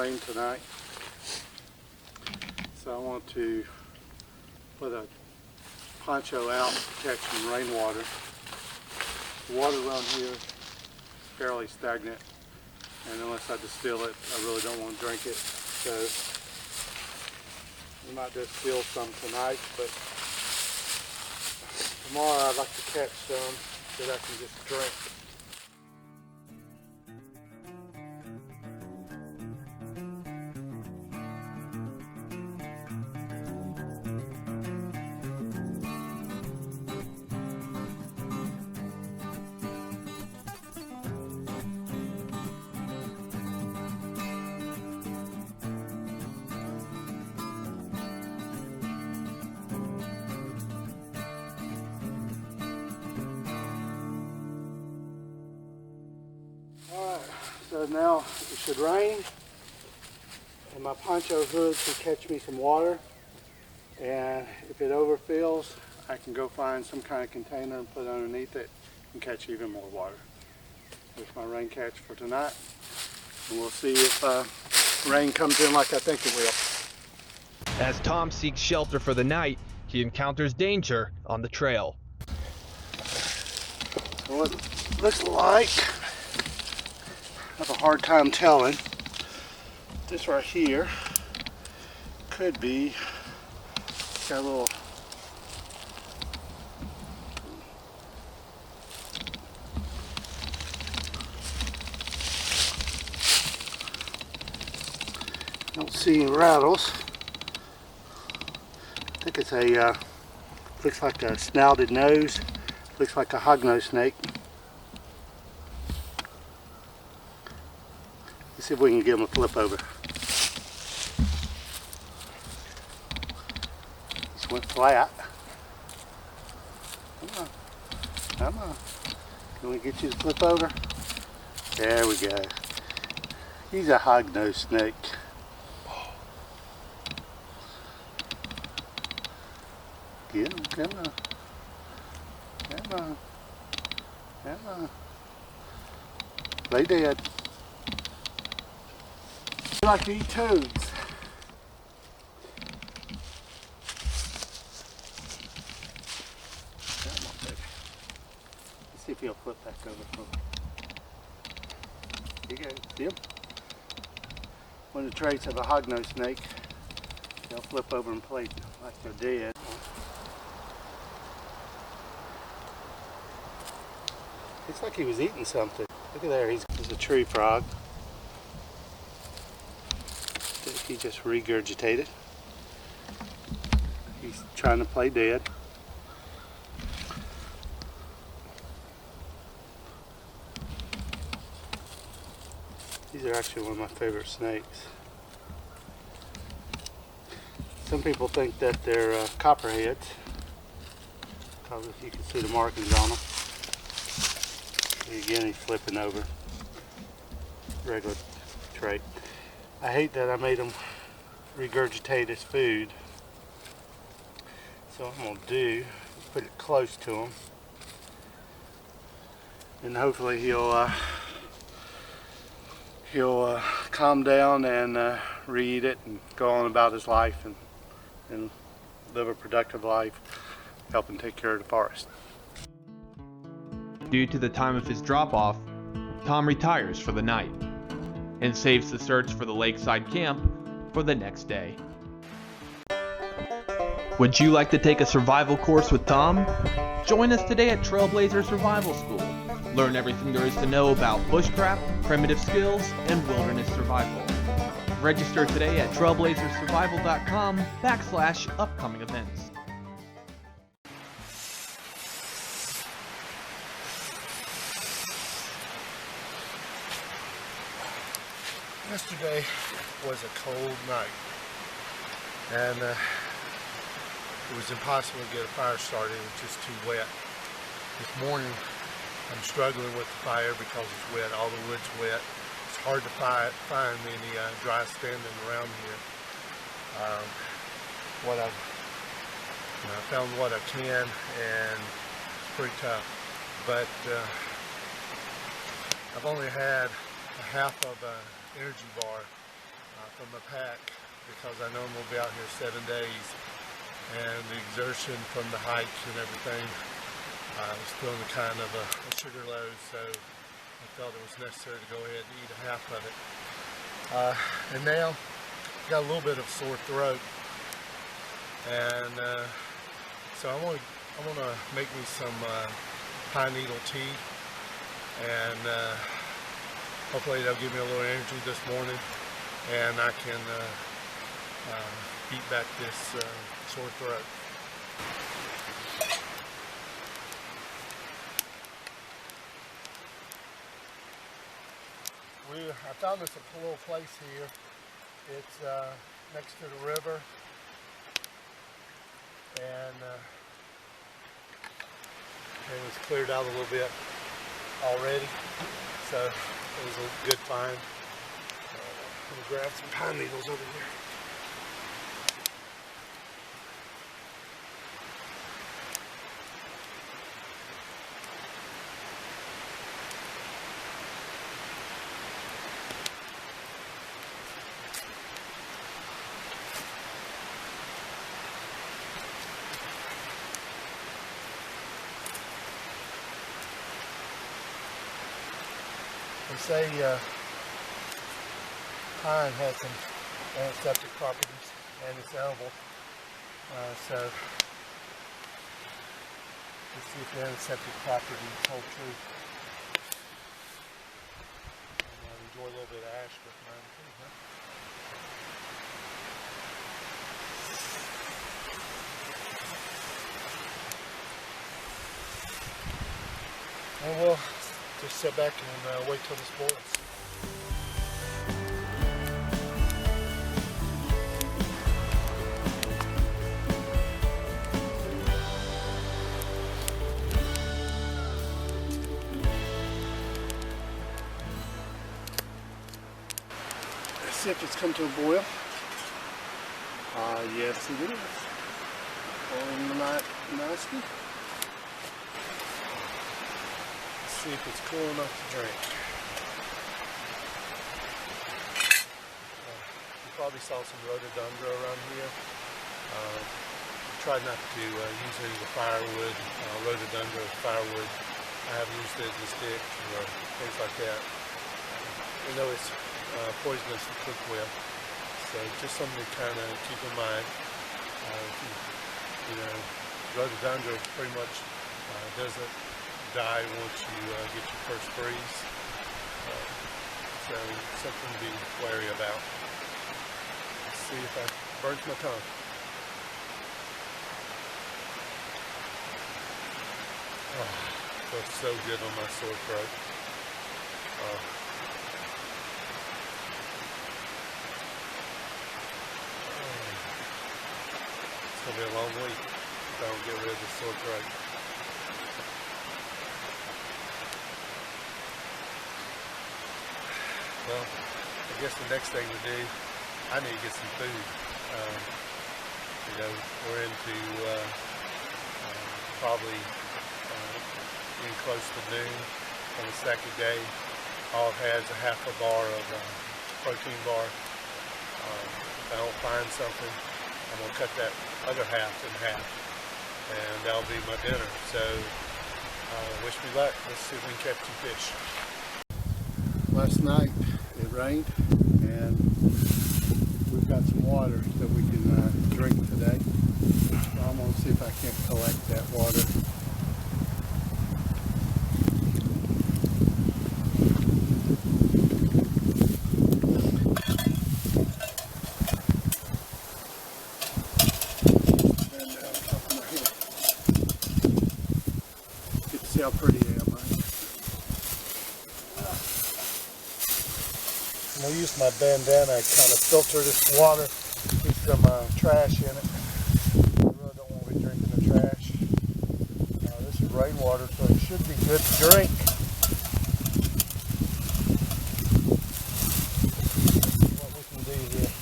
rain tonight, so I want to put a poncho out to catch some rainwater. The water around here is fairly stagnant, and unless I distill it, I really don't want to drink it. So we might distill some tonight, but tomorrow I'd like to catch some that I can just drink. So now it should rain, and my poncho hood should catch me some water, and if it overfills, I can go find some kind of container and put it underneath it and catch even more water. There's my rain catch for tonight, and we'll see if rain comes in like I think it will. As Tom seeks shelter for the night, he encounters danger on the trail. So it looks like, I have a hard time telling. This right here could be, got a little, don't see any rattles. I think it's a, looks like a snouted nose, looks like a hognose snake. Let's see if we can give him a flip over. Just went flat. Come on. Come on. Can we get you to flip over? There we go. He's a hognose snake. Get him. Come on. Come on. Come on. Lay dead. I like to eat toads. Come on, baby. Let's see if he'll flip back over for me. Here you go. See him? One of the traits of a hognose snake, they'll flip over and play like they're dead. Looks like he was eating something. Look at there, he's a tree frog. He just regurgitated. He's trying to play dead. These are actually one of my favorite snakes. Some people think that they're copperheads because you can see the markings on them. Again, he's flipping over. Regular trait. I hate that I made him regurgitate his food. So what I'm going to do is put it close to him. And hopefully he'll calm down and re-eat it and go on about his life and live a productive life, helping take care of the forest. Due to the time of his drop-off, Tom retires for the night and saves the search for the lakeside camp for the next day. Would you like to take a survival course with Tom? Join us today at TrailBlazer Survival School. Learn everything there is to know about bushcraft, primitive skills, and wilderness survival. Register today at trailblazersurvival.com/upcoming events. Yesterday was a cold night, and it was impossible to get a fire started. It was just too wet. This morning I'm struggling with the fire because it's wet. All the wood's wet. It's hard to find any dry standing around here. I found what I can, and it's pretty tough. But I've only had a half of an energy bar, from my pack because I know I'm going to be out here 7 days, and the exertion from the hikes and everything was feeling kind of a sugar load, so I felt it was necessary to go ahead and eat a half of it. And now I've got a little bit of sore throat, and so I want to make me some pine needle tea, and hopefully that'll give me a little energy this morning, and I can beat back this sore throat. I found this a little place here. It's next to the river, and it was cleared out a little bit already, so it was a good find. I'm gonna grab some pine needles over here. They say pine has some antiseptic properties and it's edible. So let's see if the antiseptic properties hold true. And enjoy a little bit of ash with mine too, huh? And we'll just sit back and wait till this boils. Let's see if it's come to a boil. Yes it is. Boiling nicely. See if it's cool enough to drink. You probably saw some rhododendron around here. Tried not to use any of the firewood, rhododendron firewood. I haven't used it as a stick or things like that. I know it's poisonous to cook with, so just something to kind of keep in mind. You know, rhododendron pretty much doesn't die once you get your first freeze, so something to be wary about. Let's see if I burns my tongue. Oh, feels so good on my sore throat. It's gonna be a long week if I don't get rid of the sore throat. Well, I guess the next thing to do, I need to get some food. You know, we're into probably getting close to noon on the second day. All I've had is a half a bar of protein bar. If I don't find something, I'm going to cut that other half in half, and that'll be my dinner. So, wish me luck. Let's see if we can catch some fish. Last night it rained, and we've got some water that we can drink today. So I'm going to see if I can't collect that water. Get to see how pretty I am, right? I'm going to use my bandana to kind of filter this water. There's some trash in it. I really don't want to be drinking the trash. This is rainwater, so it should be good to drink. What we can do here.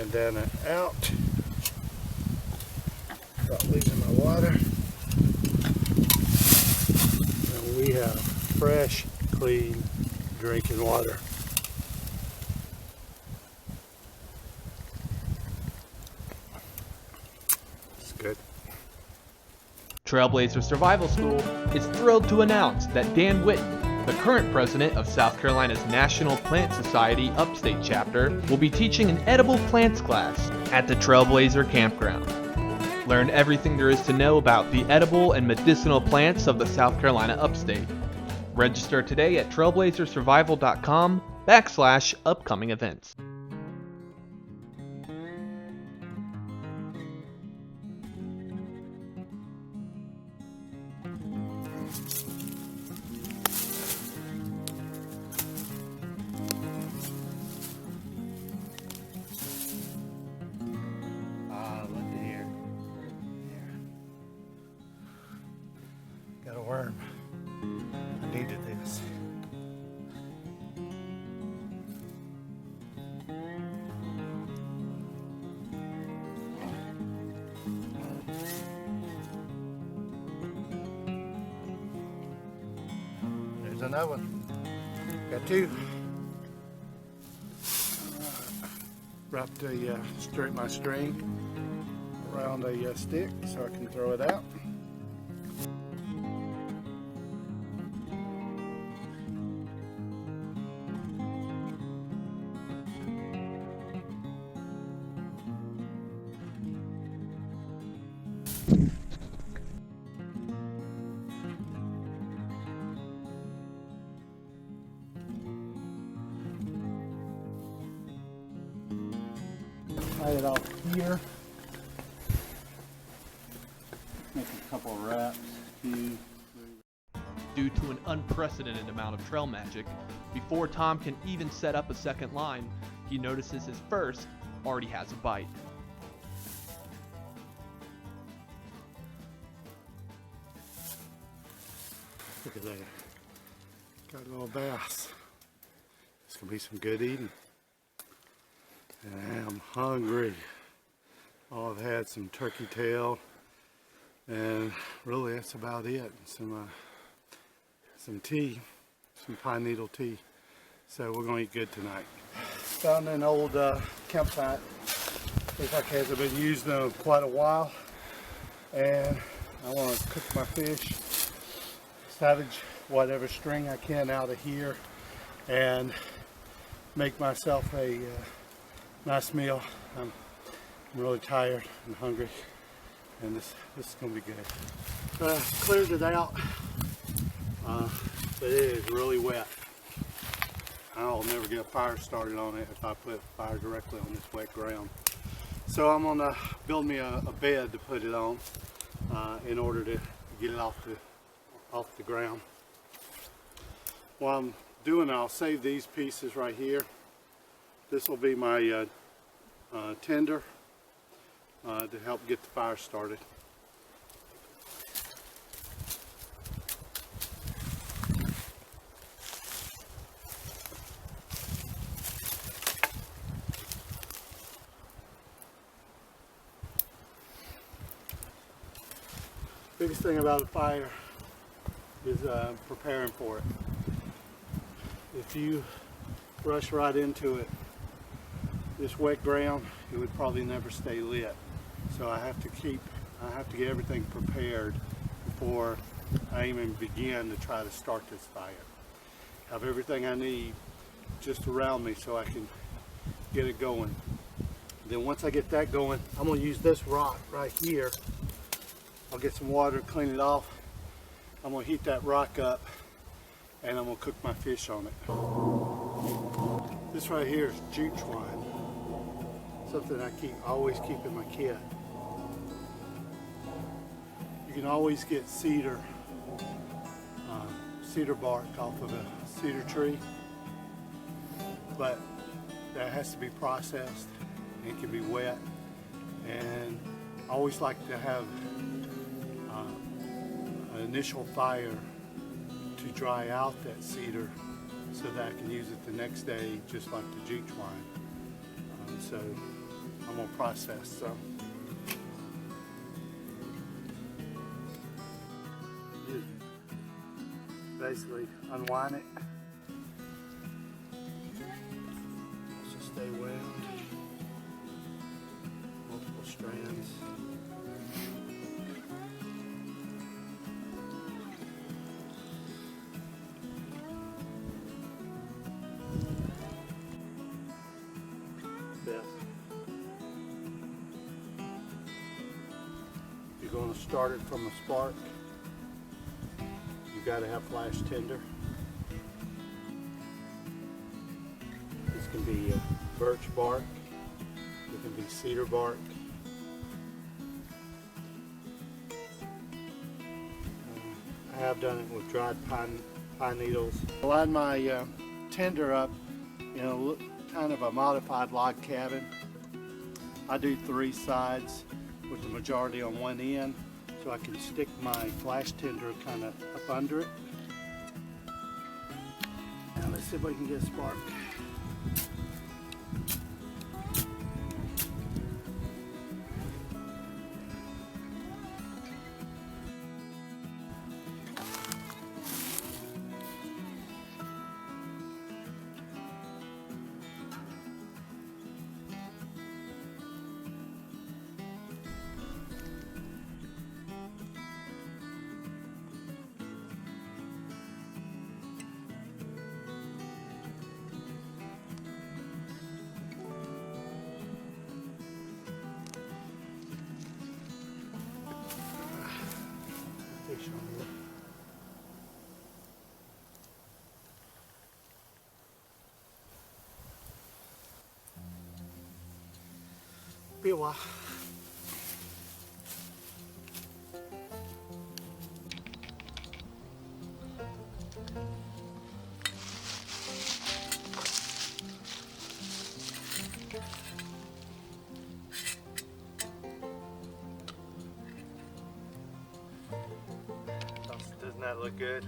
and down and out. Stop leaving my water. And we have fresh, clean drinking water. It's good. TrailBlazer Survival School is thrilled to announce that Dan Whitten, the current president of South Carolina's National Plant Society Upstate Chapter, will be teaching an edible plants class at the TrailBlazer Campground. Learn everything there is to know about the edible and medicinal plants of the South Carolina Upstate. Register today at trailblazersurvival.com/upcoming events. Look at here. Got a worm. I needed this. There's another one. Got two. Wrapped my string around a stick so I can throw it out. Tie it off here. Make a couple of wraps. Due to an unprecedented amount of trail magic, before Tom can even set up a second line, he notices his first already has a bite. Look at that. Got a little bass. It's gonna be some good eating. And I'm hungry. Oh, I've had some turkey tail, and really that's about it. Some tea, some pine needle tea. So we're gonna eat good tonight. Found an old campsite. Looks like it hasn't been used in quite a while, and I want to cook my fish, salvage whatever string I can out of here, and make myself a nice meal. I'm really tired and hungry, and this is gonna be good. Cleared it out, but it is really wet. I'll never get a fire started on it if I put fire directly on this wet ground. So I'm gonna build me a bed to put it on in order to get it off the ground. While I'm doing it, I'll save these pieces right here. This will be my tinder to help get the fire started. Biggest thing about a fire is preparing for it. If you rush right into it, this wet ground, it would probably never stay lit. So I have to get everything prepared before I even begin to try to start this fire. Have everything I need just around me so I can get it going. Then once I get that going, I'm gonna use this rock right here. I'll get some water, clean it off. I'm gonna heat that rock up, and I'm gonna cook my fish on it. This right here is jute twine. Something I always keep in my kit. You can always get cedar bark off of a cedar tree, but that has to be processed and it can be wet. And I always like to have an initial fire to dry out that cedar so that I can use it the next day just like the jute twine. So I'm gonna process some. Basically unwind it. Just stay wound. Multiple strands. Best. You're going to start it from a spark. You got to have flash tinder. This can be birch bark. It can be cedar bark. I have done it with dried pine needles. I line my tinder up in a kind of a modified log cabin. I do 3 sides with the majority on one end, so I can stick my flash tinder kind of up under it. Now let's see if we can get a spark. Be a while. Doesn't that look good?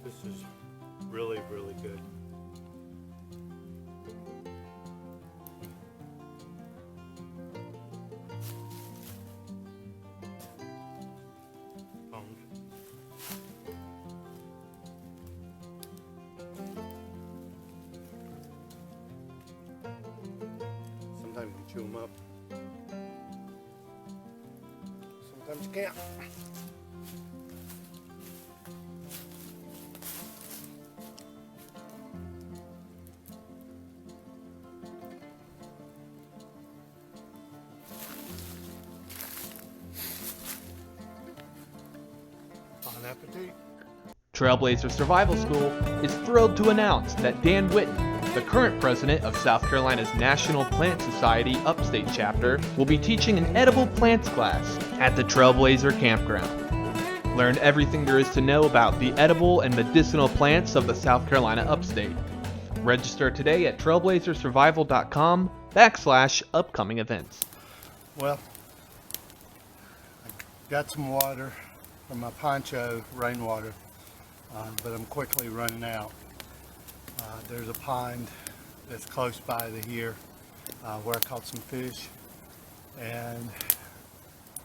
This is really, really good. Sometimes you chew them up. Sometimes you can't. Bon appetit. TrailBlazer Survival School is thrilled to announce that Dan Whitten, the current president of South Carolina's National Plant Society Upstate Chapter, will be teaching an edible plants class at the TrailBlazer Campground. Learn everything there is to know about the edible and medicinal plants of the South Carolina Upstate. Register today at trailblazersurvival.com/upcoming events. Well, I got some water from my poncho, rainwater, but I'm quickly running out. There's a pond that's close by to here where I caught some fish, and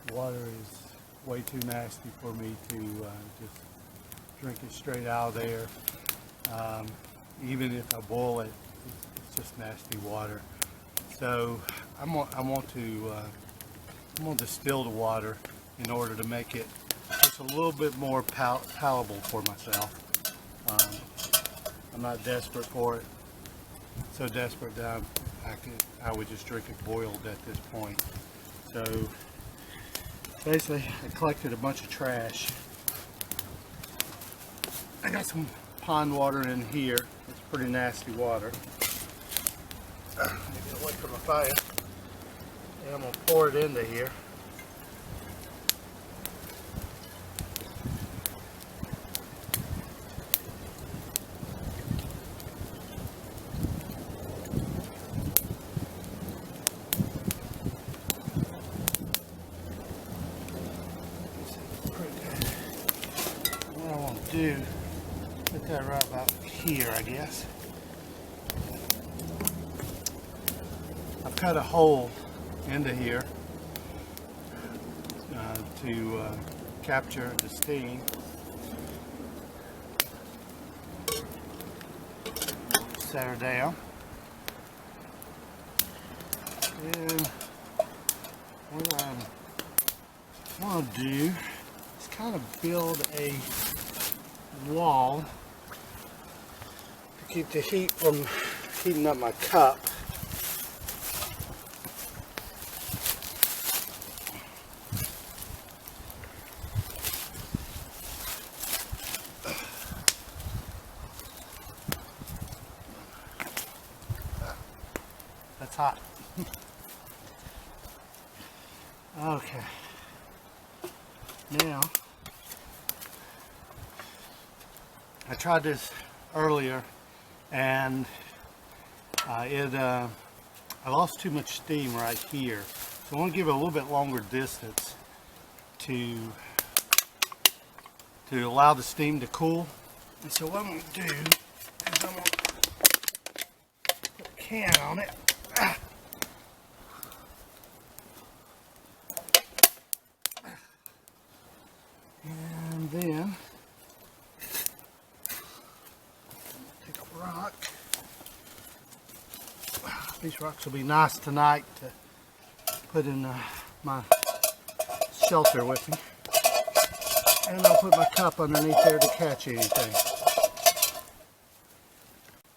the water is way too nasty for me to just drink it straight out of there. Even if I boil it, it's just nasty water. So I want to distill the water in order to make it just a little bit more palatable for myself. I'm not desperate for it. So desperate that I would just drink it boiled at this point. So basically, I collected a bunch of trash. I got some pond water in here. It's pretty nasty water. Maybe away from the fire. And I'm gonna pour it into here. Do put that right about here, I guess. I've cut a hole into here to capture the steam. Set her down. And what I want to do is kind of build a wall to keep the heat from heating up my cup. That's hot. Okay. Now, I tried this earlier and I lost too much steam right here. So I want to give it a little bit longer distance to allow the steam to cool. And so what I'm going to do is I'm going to put a can on it. And then take a rock. These rocks will be nice tonight to put in my shelter with me. And I'll put my cup underneath there to catch anything.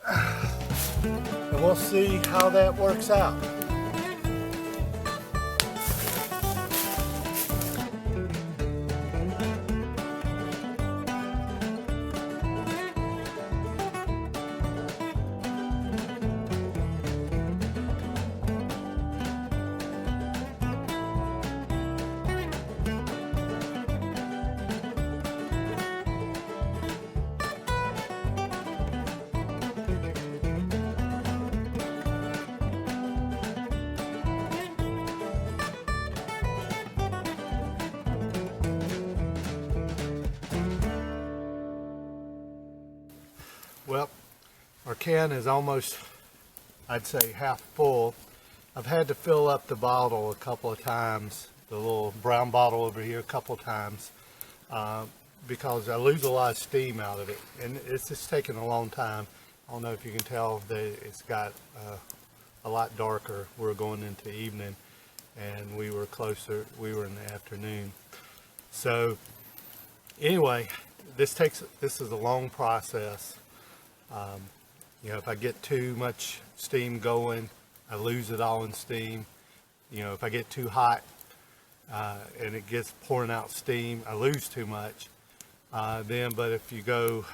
And we'll see how that works out. Well, our can is almost, I'd say, half full. I've had to fill up the bottle a couple of times, the little brown bottle over here a couple of times, because I lose a lot of steam out of it. And it's just taken a long time. I don't know if you can tell that it's got a lot darker. We're going into evening and we were in the afternoon. So anyway, this is a long process. You know, if I get too much steam going, I lose it all in steam. You know, if I get too hot and it gets pouring out steam, I lose too much. But if you go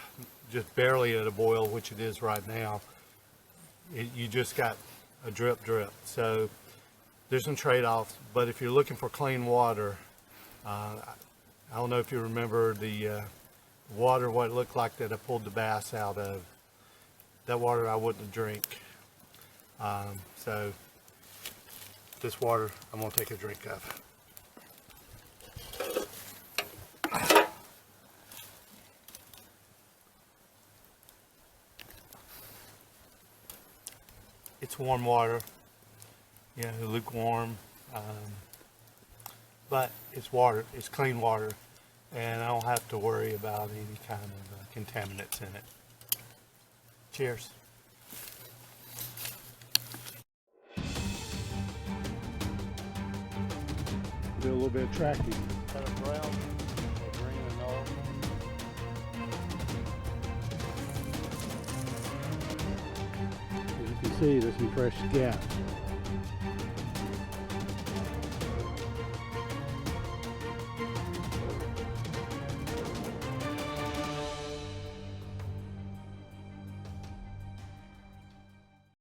just barely at a boil, which it is right now, you just got a drip. So there's some trade-offs. But if you're looking for clean water, I don't know if you remember the water, what it looked like that I pulled the bass out of. That water I wouldn't drink. So this water I'm going to take a drink of. It's warm water, you know, lukewarm, but it's water, it's clean water, and I don't have to worry about any kind of contaminants in it. Cheers. Do a little bit of tracking. Got a brown, a green, and orange. As you can see, there's some fresh gaps.